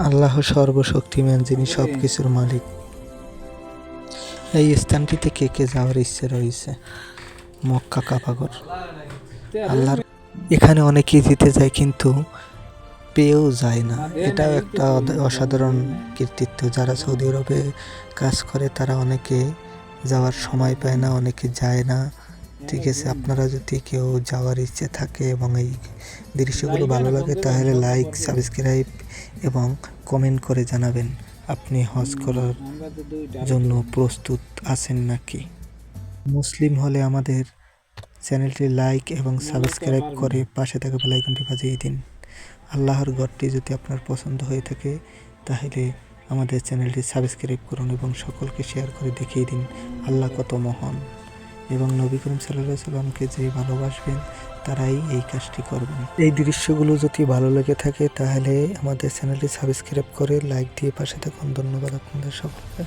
আল্লাহ সর্বশক্তিমান, যিনি সব কিছুর মালিক। এই স্থানটিতে কে কে যাওয়ার ইচ্ছে রয়েছে? মক্কা কাবাগর আল্লাহর। এখানে অনেকেই যেতে যায় কিন্তু পেয়েও যায় না। এটাও একটা অসাধারণ কৃতিত্ব। যারা সৌদি আরবে কাজ করে তারা অনেকে যাওয়ার সময় পায় না, অনেকে যায় না। ঠিক আছে, আপনারা যদি কেউ যাওয়ার ইচ্ছে থাকে এবং এই দৃশ্যগুলো ভালো লাগে তাহলে লাইক, সাবস্ক্রাইব এবং কমেন্ট করে জানাবেন আপনি হজ করার জন্য প্রস্তুত আছেন নাকি। মুসলিম হলে আমাদের চ্যানেলটি লাইক এবং সাবস্ক্রাইব করে পাশে থাকা বেল আইকনটি বাজিয়ে দিন। আল্লাহর ঘরটি যদি আপনার পছন্দ হয়ে থাকে তাহলে আমাদের চ্যানেলটি সাবস্ক্রাইব করুন এবং সকলকে শেয়ার করে দেখিয়ে দিন আল্লাহ কত মহান। এবং নবী করিম সাল্লাল্লাহু আলাইহি সাল্লামকে যে ভালোবাসবেন তারাই এই কাজটি করবেন। এই দৃশ্যগুলো যদি ভালো লেগে থাকে তাহলে আমাদের চ্যানেলটি সাবস্ক্রাইব করে লাইক দিয়ে পাশে থাকুন। ধন্যবাদ আপনাদের সকলকে।